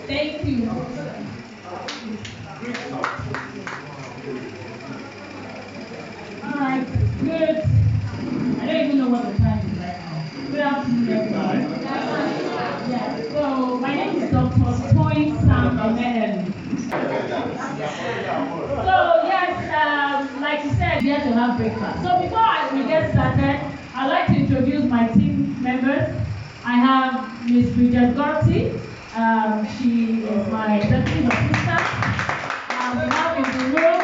Thank you. All right, good. I don't even know what the time is right now. Good afternoon, everybody. Yeah, so my name is Dr. Toy Sam Emmanuel. So yes, like you said, we have to have breakfast. So before we get started, I'd like to introduce my team members. I have Ms. Bridget Gorty. She is my executive assistant. We have in the room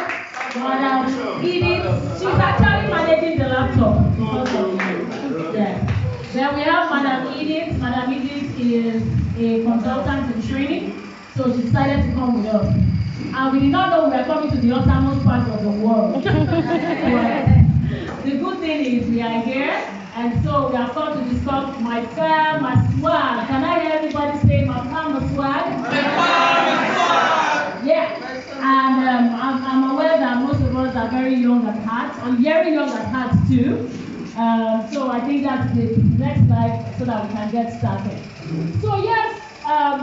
Madam Edith. She's actually managing the laptop because of you. Yeah. Then we have Madam Edith. Madam Edith is a consultant in training, so she decided to come with us. And we did not know we were coming to the uttermost part of the world. But the good thing is we are here, and so we are come to discuss my firm, my swag. Can I hear everybody say my firm, my swag? Yeah. And I'm aware that most of us are very young at heart. I'm very young at heart too. So I think that's the next slide so that we can get started. So yes,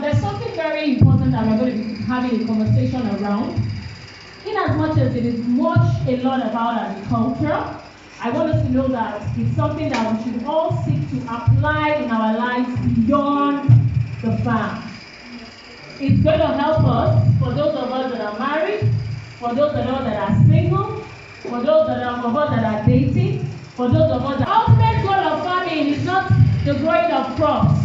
there's something very important that we're going to be having a conversation around. In as much as it is a lot about agriculture, I want us to know that it's something that we should all seek to apply in our lives beyond the farm. It's going to help us, for those of us that are married, for those of us that are single, for those of us that are dating, for those of us that... The ultimate goal of farming is not the growing of crops,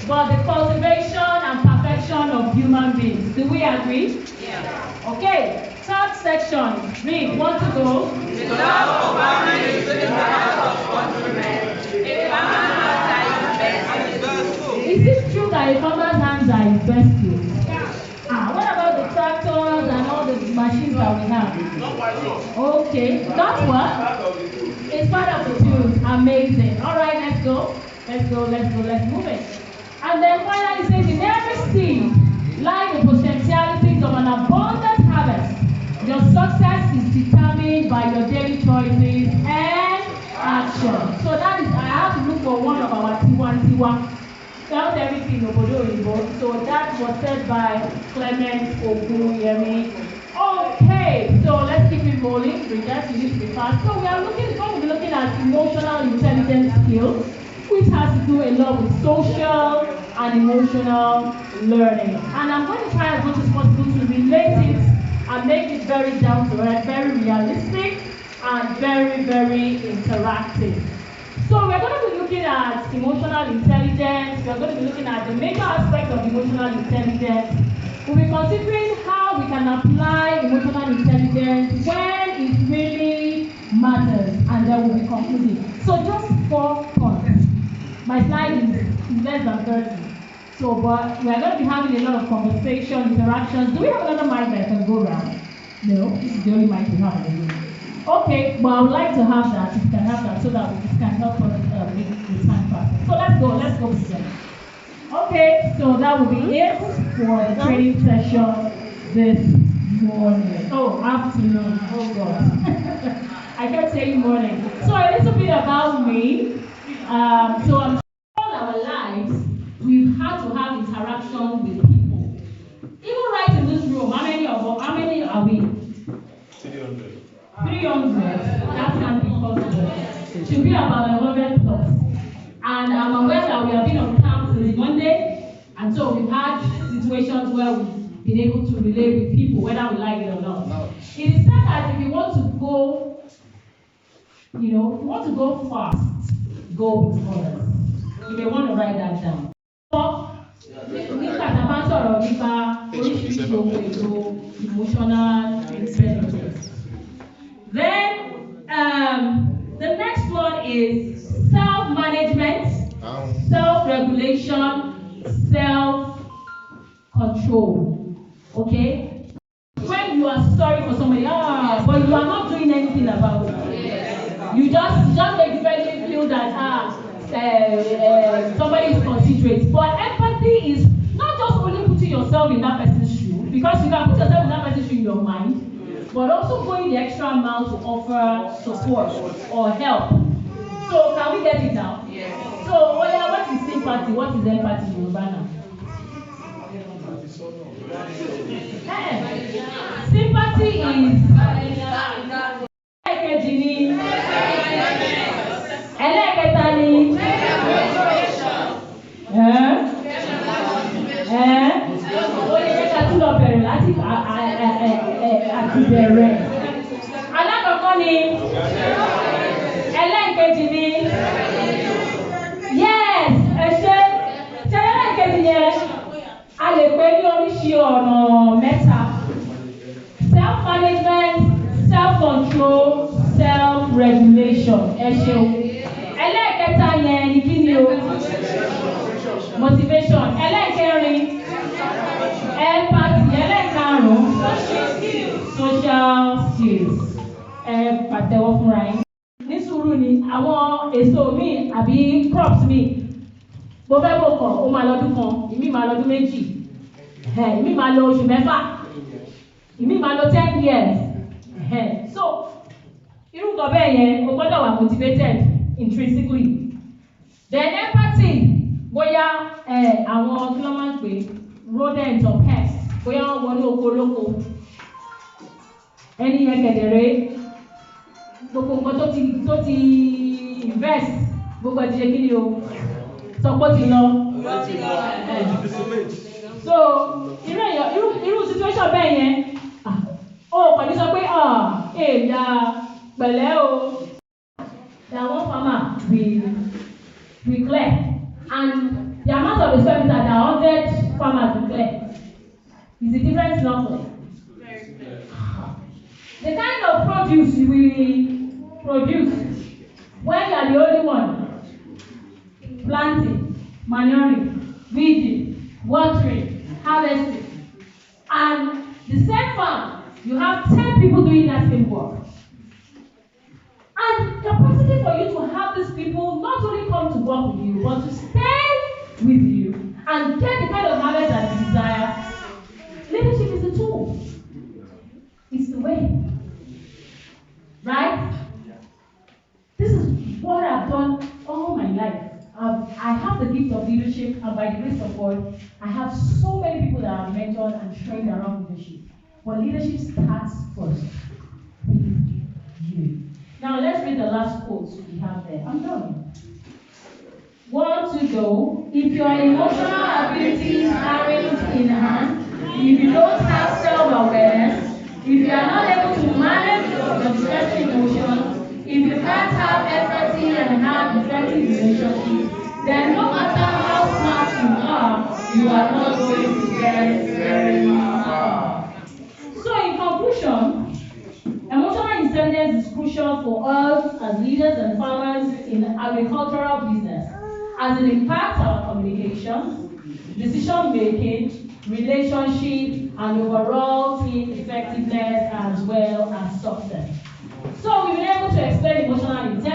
but the cultivation and perfection of human beings. Do we agree? Yeah. Okay. Third section. Read. Want to go? The love of farming is in the heart of countrymen. A farmer's hands are his best tool. Is it true that a farmer's hands are his best tool? Yeah. What about the tractors and all the machines that we have? Okay. That's what? It's part of the tools. Amazing. All right. Let's go. Let's move it. And then finally, it says, in every seed lie the potentialities of an abundant harvest. Your success is determined by your daily choices and action. So that is, I have to look for one of our Tiwa. Not everything Obodo Ibo. So that was said by Clement Oguyemi. Okay, so let's keep it rolling. Bridget, you need to be fast. So we are going to be looking at emotional intelligence skills, which has to do a lot with social and emotional learning. And I'm going to try as much as possible to relate it and make it very down to earth, very realistic, and very, very interactive. So we're going to be looking at emotional intelligence. We're going to be looking at the major aspects of emotional intelligence. We'll be considering how we can apply emotional intelligence when it really matters, and then we'll be concluding. So just 4 points. My slide is less than 30. So, but we're going to be having a lot of conversation, interactions. Do we have another mic that can go around? No, this is the only mic we have in the room. Okay, but I would like to have that, if you can have that, so that we can help us make the time faster. So let's go with them. Okay, so that will be it for the training session this morning. Oh, afternoon. Oh, God. I kept saying morning. So a little bit about me. So all our lives, we've had to have interaction with people. Even right in this room, how many are we? 300. 300. That can't be possible. It should be about 100 plus. And I'm aware that we have been on camp since Monday, and so we've had situations where we've been able to relate with people, whether we like it or not. It is said that if you want to go, if you want to go fast, go with others. You may want to write that down. Emotional intelligence. Then the next one is self-management, self-regulation, self-control. Okay? When you are sorry for somebody, but you are not doing anything about it. You just make the person feel that somebody is considerate. But empathy is not just only putting yourself in that person's shoe, because you can put yourself in that person's shoe in your mind, but also going the extra mile to offer support or help. So can we get it now? Yes. So what is sympathy? What is empathy in Yoruba now? Sympathy is ẹlẹ́ẹ̀kejì ni ẹlẹ́ẹ̀kẹta ni ó lè jẹ́ ká tún lọ bẹ̀rẹ̀ láti àtìbẹ̀rẹ̀. Alákọ̀ọ́kọ́ ni ẹlẹ́ẹ̀kejì ni yes ẹlẹ́ẹ̀kejì yẹn a lè pè ní oríṣi ọ̀nà mẹ́ta: self-management, self-control, self-regulation. Ẹlẹ́ẹ̀kẹta yẹn ni kí ni o? Motivation. Ẹlẹ́ẹ̀kẹrin empathy. Ẹlẹ́ẹ̀karùn-ún social skills. Pàtẹ́wọ́ fúnra yín. Ní sùúrù ni àwọn èso mi àbí crops mi. Mo fẹ́ bò kàn, ó máa lọ́dún kan, ìmí máa lọ́dún méjì, ìmí máa lọ oṣù mẹ́fà, ìmí máa lọ 10 years. So irú nǹkan bẹ́ẹ̀ yẹn o gbọ́dọ̀ wà motivated intrinsically. Then empathy, bóyá àwọn kí ló máa ń pè rodent or pest, bóyá wọ́n wọnú oko olóko, ẹni yẹn kẹ̀dẹ̀rẹ́ gbogbo nǹkan tó ti invest gbogbo ẹ̀ ti ṣe kí ni o sọpọ́ ti lọ. So irú situation bẹ́ẹ̀ yẹn o pẹ̀lú sọ pé èèyà pẹ̀lẹ́ o. That one farmer will clear, and the amount of expenditure that 100 farmers will clear is a different number. The kind of produce we produce when you are the only one planting, manuring, weeding, watering, harvesting, and the same farm you have 10 people doing that same work. And capacity for you to have these people not only come to work with you, but to stay with you and get the kind of harvest that you desire. Leadership is the tool. It's the way. Right? This is what I've done all my life. I have the gift of leadership, and by the grace of God, I have so many people that I've mentored and trained around leadership. But leadership starts first with you. Now let's read the last quote we have there. I'm done. 1 to go. If your emotional abilities aren't in hand, if you don't have self-awareness, if you are not able to manage your distressing emotions, if you can't have empathy and have effective relationships, then no matter how smart you are not going to get very far. So in conclusion, emotional intelligence is crucial for us as leaders and farmers in agricultural business, as it impacts our communication, decision making, relationship, and overall team effectiveness as well as success. So we've been able to explain emotional intelligence.